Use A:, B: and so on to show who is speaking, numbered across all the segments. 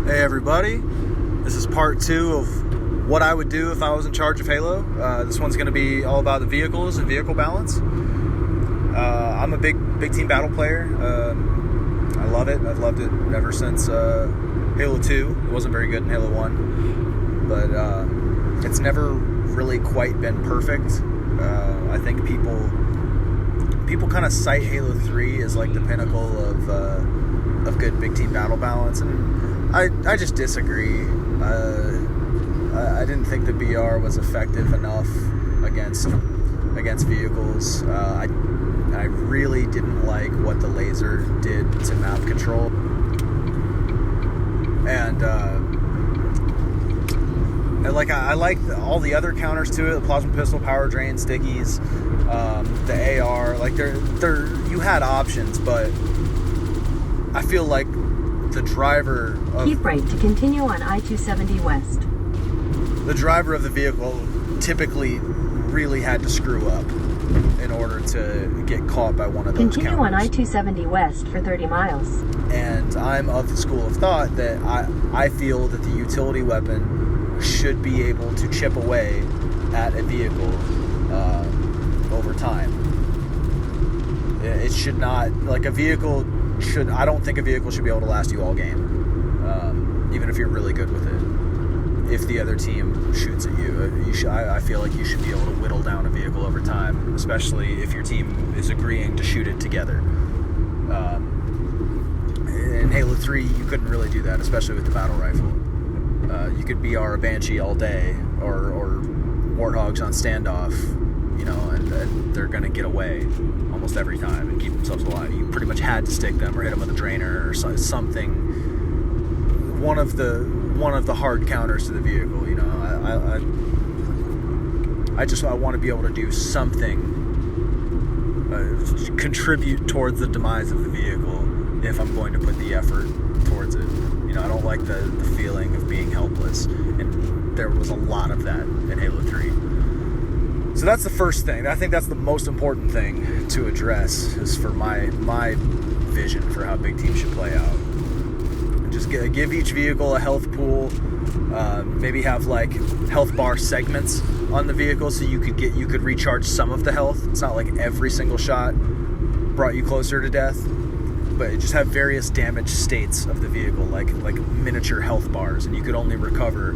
A: Hey everybody, this is part 2 of what I would do if I was in charge of Halo. This one's going to be all about the vehicles and vehicle balance. I'm a big team battle player. I love it. I've loved it ever since Halo 2. It wasn't very good in Halo 1, but it's never really quite been perfect. I think people kind of cite Halo 3 as like the pinnacle of good big team battle balance, and I just disagree. I didn't think the BR was effective enough against vehicles. I really didn't like what the laser did to map control, and I like all the other counters to it: the plasma pistol, power drain, stickies, the AR. Like you had options, but I feel like the driver of...
B: Keep right to continue on I-270 West.
A: The driver of the vehicle typically really had to screw up in order to get caught by one of those
B: Continue
A: counters.
B: on I-270 West for 30 miles.
A: And I'm of the school of thought that I feel that the utility weapon should be able to chip away at a vehicle over time. It should not... Like, a vehicle... I don't think a vehicle should be able to last you all game, even if you're really good with it. If the other team shoots at you, I feel like you should be able to whittle down a vehicle over time, especially if your team is agreeing to shoot it together. In Halo 3, you couldn't really do that, especially with the battle rifle. You could BR a Banshee all day, or Warthogs on standoff, and they're going to get away almost every time and keep themselves alive. You pretty much had to stick them or hit them with a drainer or something. One of the hard counters to the vehicle. I want to be able to do something, contribute towards the demise of the vehicle if I'm going to put the effort towards it. I don't like the feeling of being helpless, and there was a lot of that in Halo 3. So that's the first thing. I think that's the most important thing to address, is for my vision for how big teams should play out. Just give each vehicle a health pool. Maybe have like health bar segments on the vehicle, so you could recharge some of the health. It's not like every single shot brought you closer to death, but just have various damage states of the vehicle, like miniature health bars, and you could only recover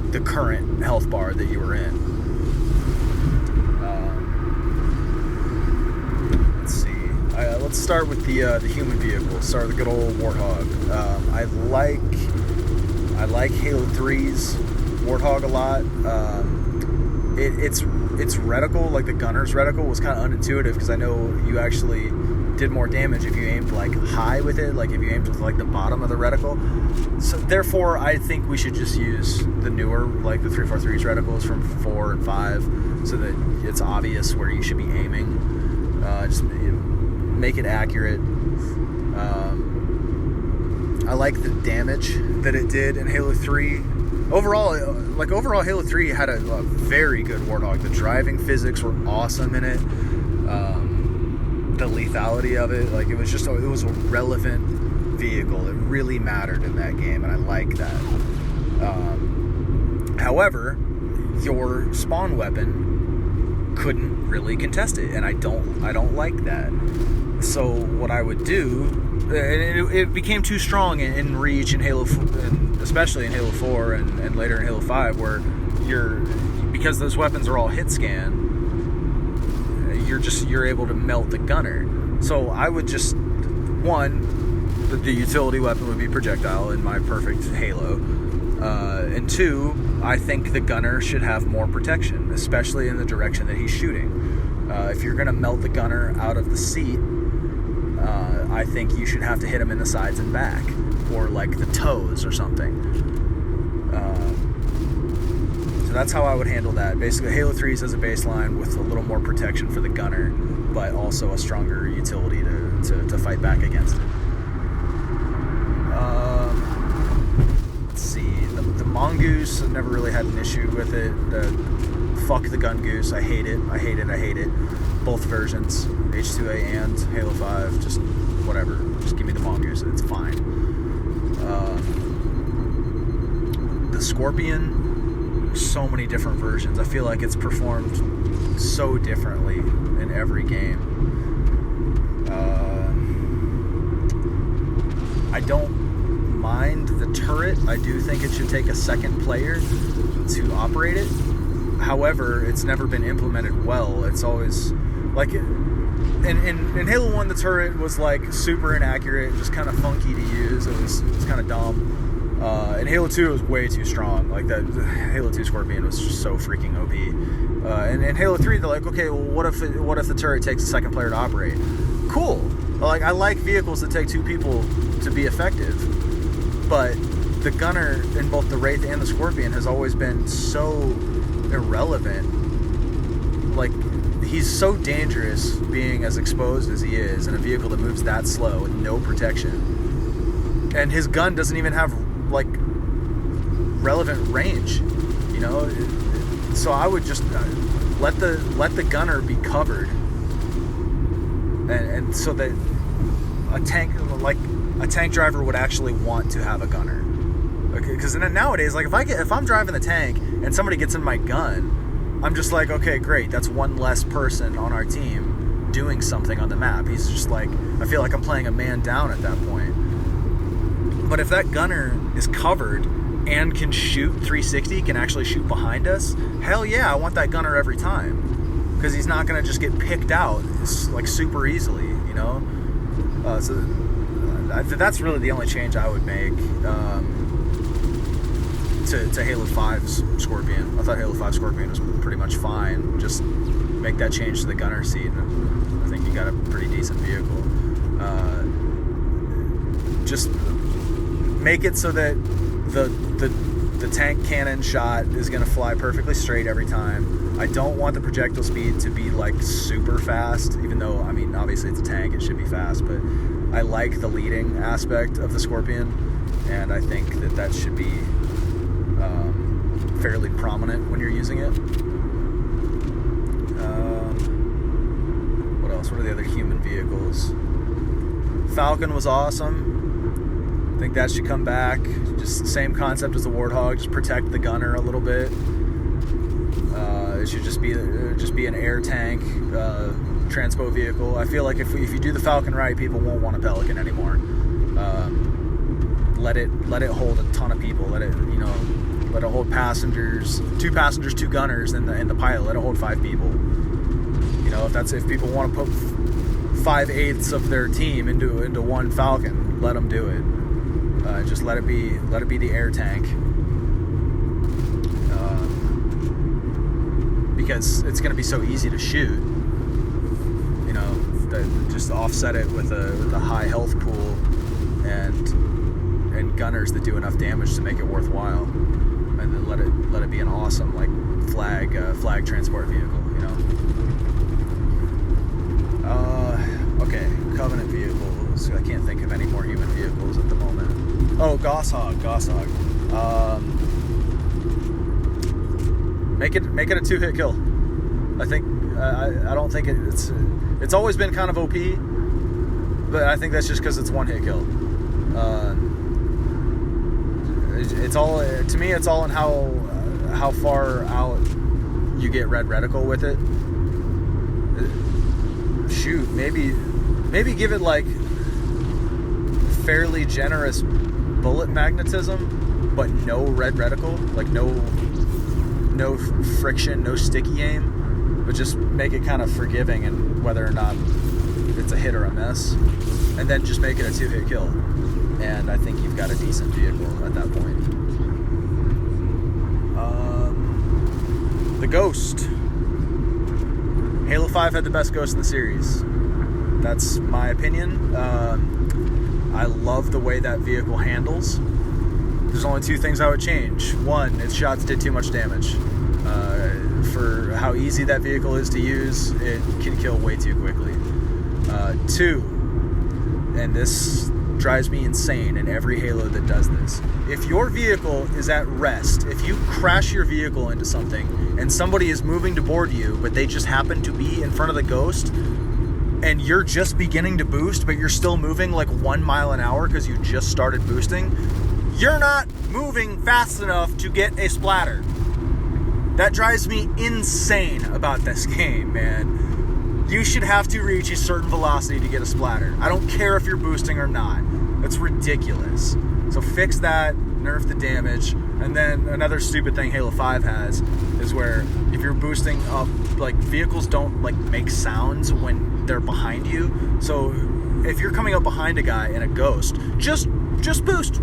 A: the current health bar that you were in. Let's start with the human vehicle. Start with the good old Warthog. I like Halo 3's Warthog a lot. Its reticle, like the gunner's reticle, was kind of unintuitive, because I know you actually did more damage if you aimed like high with it, like if you aimed with like the bottom of the reticle. So therefore, I think we should just use the newer, like the 343's reticles from 4 and 5, so that it's obvious where you should be aiming. Just make it accurate. I like the damage that it did in Halo 3. Overall Halo 3 had a very good Warthog. The driving physics were awesome in it. The lethality of it, like it was a relevant vehicle. It really mattered in that game, and I like that. However, your spawn weapon couldn't really contest it, and I don't like that. So what I would do, and it became too strong in Reach and Halo, and especially in Halo 4 and later in Halo 5, where because those weapons are all hit scan, you're able to melt the gunner. So I would just, the utility weapon would be projectile in my perfect Halo, and 2, I think the gunner should have more protection, especially in the direction that he's shooting. If you're going to melt the gunner out of the seat, I think you should have to hit him in the sides and back, or like the toes or something. So that's how I would handle that. Basically, Halo 3 as a baseline with a little more protection for the gunner, but also a stronger utility to fight back against it. Let's see, the Mongoose, I've never really had an issue with it. Fuck the Gun Goose, I hate it. Both versions, H2A and Halo 5, just whatever. Just give me the Mongoose, it's fine. Scorpion, there's so many different versions. I feel like it's performed so differently in every game. I don't mind the turret. I do think it should take a second player to operate it. However, it's never been implemented well. It's always like in Halo 1, the turret was like super inaccurate, just kind of funky to use. It was kind of dumb. In Halo 2, it was way too strong. Like that Halo 2 Scorpion was just so freaking OP. And in Halo 3, they're like, okay, well, what if the turret takes a second player to operate? Cool. Like, I like vehicles that take 2 people to be effective, but the gunner in both the Wraith and the Scorpion has always been so irrelevant. Like, he's so dangerous being as exposed as he is in a vehicle that moves that slow with no protection. And his gun doesn't even have, like, relevant range, you know? So I would just let the gunner be covered. And so that a tank driver would actually want to have a gunner. Because nowadays, like, if I'm driving the tank and somebody gets in my gun, I'm just like, okay, great, that's one less person on our team doing something on the map. He's just like, I feel like I'm playing a man down at that point. But if that gunner is covered and can shoot 360, can actually shoot behind us, hell yeah, I want that gunner every time. Because he's not going to just get picked out like super easily, you know? So that's really the only change I would make to Halo 5's Scorpion. I thought Halo 5 Scorpion was pretty much fine. Just make that change to the gunner seat, and I think you got a pretty decent vehicle. Just make it so that the tank cannon shot is going to fly perfectly straight every time. I don't want the projectile speed to be like super fast, even though, I mean, obviously it's a tank, it should be fast, but I like the leading aspect of the Scorpion, and I think that should be fairly prominent when you're using it. What else? What are the other human vehicles? Falcon was awesome. I think that should come back. Just the same concept as the Warthog, just protect the gunner a little bit. It should just be an air tank transpo vehicle. I feel like if you do the Falcon right, people won't want a Pelican anymore. Let it hold a ton of people. Let it hold passengers, 2 passengers, 2 gunners, and the pilot. Let it hold 5 people. You know, if people want to put 5/8 of their team into one Falcon, let them do it. Just let it be the air tank. Because it's going to be so easy to shoot, you know, just offset it with a high health pool and gunners that do enough damage to make it worthwhile, and then let it be an awesome like flag transport vehicle, you know. Okay, Covenant vehicles. I can't think of any more human vehicles at the moment. Oh, Gosshog. Make it a 2-hit kill. I think I don't think it's always been kind of OP, but I think that's just because it's 1-hit kill. It's all, to me, it's all in how far out you get red reticle with it. Shoot, maybe give it like fairly generous bullet magnetism, but no red reticle, like no friction, no sticky aim, but just make it kind of forgiving and whether or not it's a hit or a miss, and then just make it a 2-hit kill, and I think you've got a decent vehicle at that point. The Ghost. Halo 5 had the best Ghost in the series. That's my opinion. I love the way that vehicle handles. There's only 2 things I would change. 1, its shots did too much damage. For how easy that vehicle is to use, it can kill way too quickly. 2, and this drives me insane in every Halo that does this. If your vehicle is at rest, if you crash your vehicle into something and somebody is moving to board you, but they just happen to be in front of the Ghost, and you're just beginning to boost, but you're still moving like 1 mile an hour because you just started boosting, you're not moving fast enough to get a splatter. That drives me insane about this game, man. You should have to reach a certain velocity to get a splatter. I don't care if you're boosting or not. That's ridiculous. So fix that, nerf the damage, and then another stupid thing Halo 5 has is where if you're boosting up, like, vehicles don't, like, make sounds when they're behind you. So if you're coming up behind a guy in a ghost, just boost.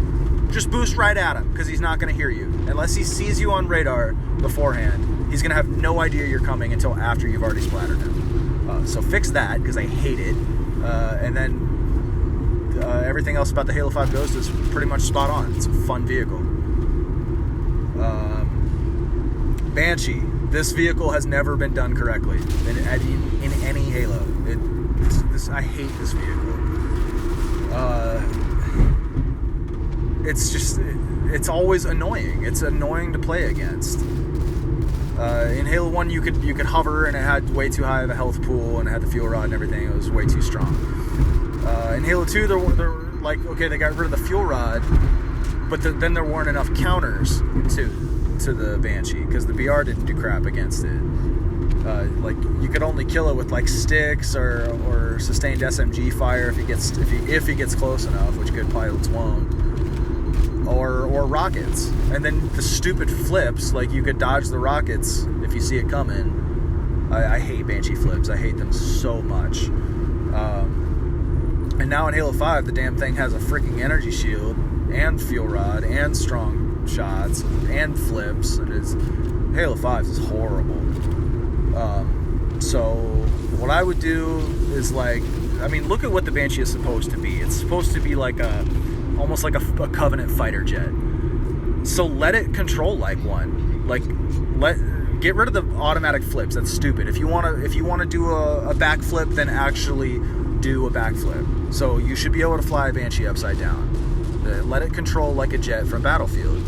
A: Just boost right at him, because he's not going to hear you. Unless he sees you on radar beforehand, he's going to have no idea you're coming until after you've already splattered him. So fix that, because I hate it. And then everything else about the Halo 5 Ghost is pretty much spot on. It's a fun vehicle. Banshee. This vehicle has never been done correctly in any Halo. I hate this vehicle. It's always annoying. It's annoying to play against. In Halo 1, you could hover, and it had way too high of a health pool, and it had the fuel rod and everything. It was way too strong. In Halo 2, they're like, okay, they got rid of the fuel rod, but then there weren't enough counters to the Banshee, because the BR didn't do crap against it. Like, you could only kill it with, like, sticks or sustained SMG fire if he gets close enough, which good pilots won't. Or rockets. And then the stupid flips, like, you could dodge the rockets if you see it coming. I hate Banshee flips. I hate them so much. And now in Halo 5, the damn thing has a freaking energy shield and fuel rod and strong shots and flips. And Halo 5 is horrible. So what I would do is, like, I mean, look at what the Banshee is supposed to be. It's supposed to be like almost like a Covenant fighter jet. So let it control like one. Like, get rid of the automatic flips. That's stupid. If you want to do a backflip, then actually do a backflip. So you should be able to fly a Banshee upside down. Let it control like a jet from Battlefield.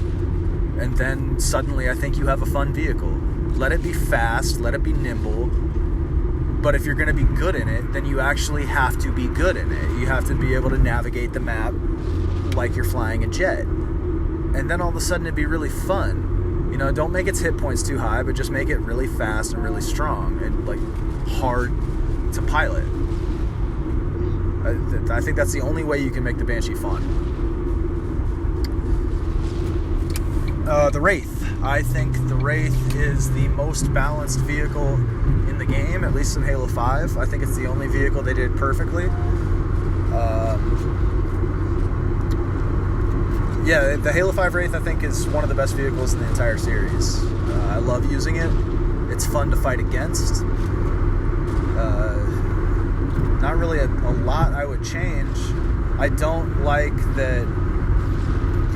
A: And then suddenly I think you have a fun vehicle. Let it be fast, let it be nimble. But if you're going to be good in it, then you actually have to be good in it. You have to be able to navigate the map like you're flying a jet. And then all of a sudden it'd be really fun. You know, don't make its hit points too high, but just make it really fast and really strong and, like, hard to pilot. I think that's the only way you can make the Banshee fun. The Wraith. I think the Wraith is the most balanced vehicle in the game, at least in Halo 5. I think it's the only vehicle they did perfectly. Yeah, the Halo 5 Wraith, I think, is one of the best vehicles in the entire series. I love using it. It's fun to fight against. Not really a lot I would change. I don't like that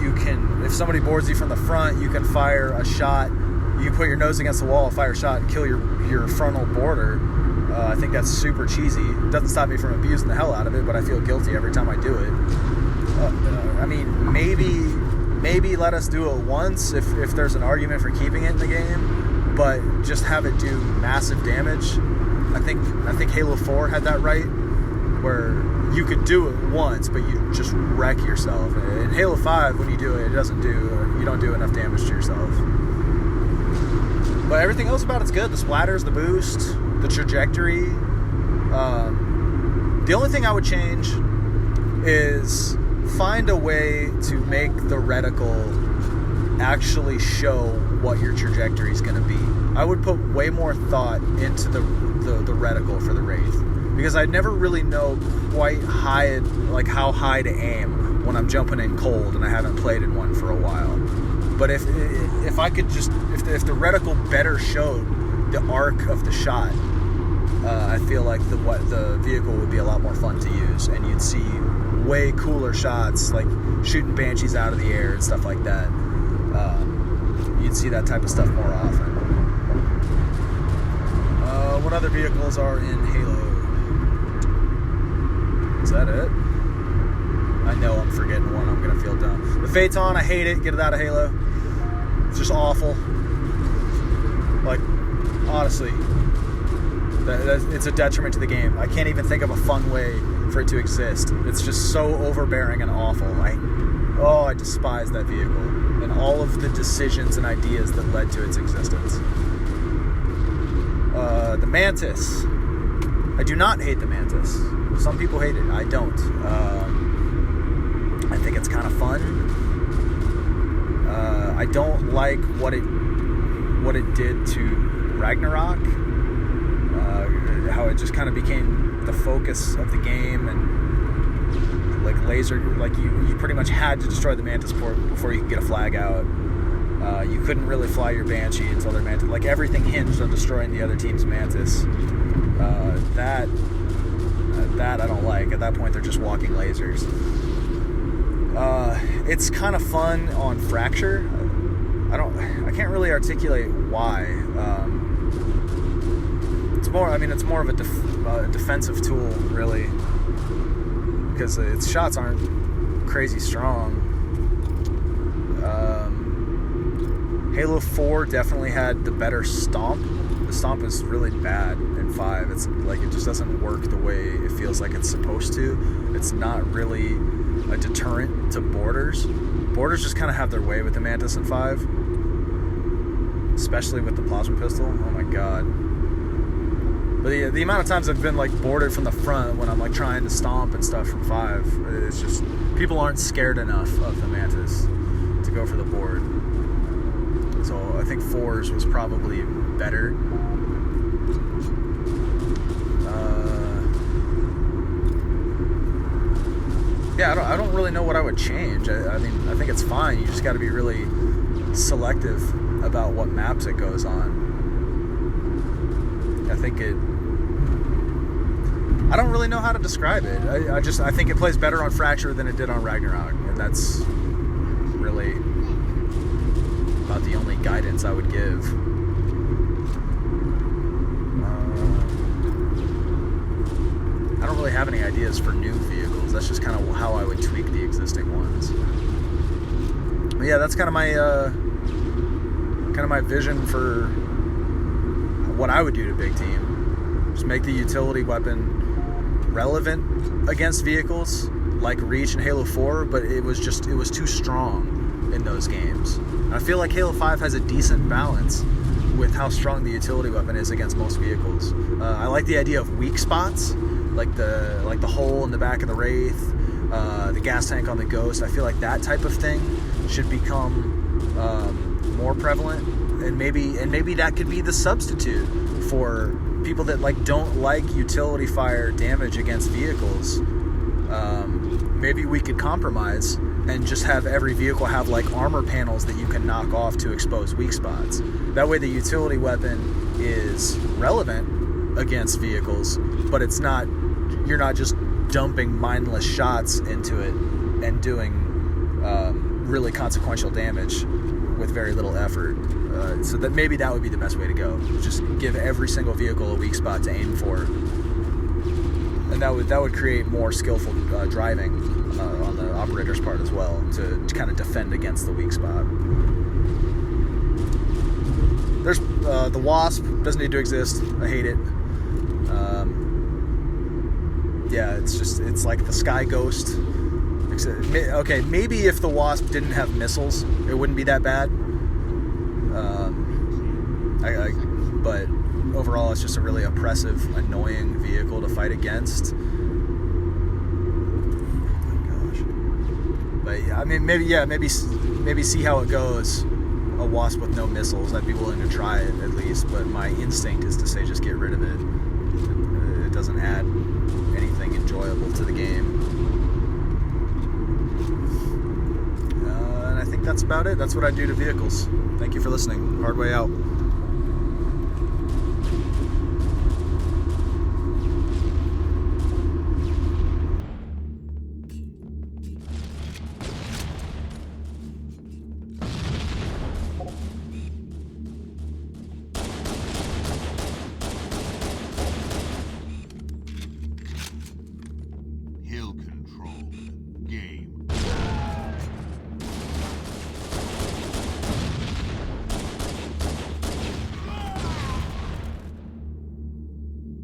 A: you can, if somebody boards you from the front, you can fire a shot. You put your nose against the wall, fire a shot, and kill your frontal boarder. I think that's super cheesy. It doesn't stop me from abusing the hell out of it, but I feel guilty every time I do it. I mean, maybe let us do it once if there's an argument for keeping it in the game, but just have it do massive damage. I think Halo 4 had that right, where you could do it once, but you just wreck yourself. In Halo 5, when you do it, you don't do enough damage to yourself. But everything else about it's good. The splatters, the boost, the trajectory. The only thing I would change is find a way to make the reticle actually show what your trajectory is going to be. I would put way more thought into the reticle for the Wraith, because I never really know quite how high to aim when I'm jumping in cold and I haven't played in one for a while. But if I could just, if the reticle better showed the arc of the shot, I feel like the vehicle would be a lot more fun to use, and you'd see way cooler shots, like shooting Banshees out of the air and stuff like that. You'd see that type of stuff more often. What other vehicles are in Halo? Is that it? I know I'm forgetting one. I'm gonna feel dumb. The Phaeton, I hate it. Get it out of Halo. It's just awful. Like, honestly, it's a detriment to the game. I can't even think of a fun way for it to exist. It's just so overbearing and awful. I Oh, I despise that vehicle and all of the decisions and ideas that led to its existence. The Mantis. I do not hate the Mantis. Some people hate it. I don't. I think it's kind of fun. I don't like what it did to Ragnarok. How it just kind of became the focus of the game, and like laser, like you pretty much had to destroy the Mantis port before you could get a flag out. You couldn't really fly your Banshee until their Mantis. Like everything hinged on destroying the other team's Mantis. That I don't like. At that point, they're just walking lasers. It's kind of fun on Fracture. I can't really articulate why. It's more of a defensive tool, really, because its shots aren't crazy strong. Halo 4 definitely had the better stomp. The stomp is really bad in 5. It's like it just doesn't work the way it feels like it's supposed to. It's not really a deterrent to boarders. Boarders just kind of have their way with the Mantis in 5, especially with the plasma pistol. Oh my god. But the amount of times I've been like boarded from the front when I'm like trying to stomp and stuff from 5, it's just people aren't scared enough of the Mantis to go for the board. So I think 4's was probably better. Yeah, I don't really know what I would change. I mean, I think it's fine. You just got to be really selective about what maps it goes on. I don't really know how to describe it. I think it plays better on Fracture than it did on Ragnarok, and that's really about the only guidance I would give. I don't really have any ideas for new vehicles. That's just kind of how I would tweak the existing ones. But yeah, that's kind of my vision for what I would do to big team. Just make the utility weapon relevant against vehicles like Reach and Halo 4, but it was too strong in those games. And I feel like Halo 5 has a decent balance with how strong the utility weapon is against most vehicles. I like the idea of weak spots, like the hole in the back of the Wraith, the gas tank on the Ghost. I feel like that type of thing should become more prevalent, and maybe that could be the substitute for people that don't like utility fire damage against vehicles. Maybe we could compromise and just have every vehicle have armor panels that you can knock off to expose weak spots. That way the utility weapon is relevant against vehicles, but you're not just dumping mindless shots into it and doing really consequential damage with very little effort. So that maybe that would be the best way to go. Just give every single vehicle a weak spot to aim for, and that would create more skillful driving on the operator's part as well to kind of defend against the weak spot. There's the Wasp doesn't need to exist. I hate it. Yeah, it's like the Sky Ghost. Okay, maybe if the Wasp didn't have missiles, it wouldn't be that bad. But overall, it's just a really oppressive, annoying vehicle to fight against. Oh my gosh. But yeah, I mean, maybe see how it goes. A Wasp with no missiles, I'd be willing to try it at least. But my instinct is to say just get rid of it. It doesn't add anything enjoyable to the game. And I think that's about it. That's what I do to vehicles. Thank you for listening. Hard way out.
C: Hill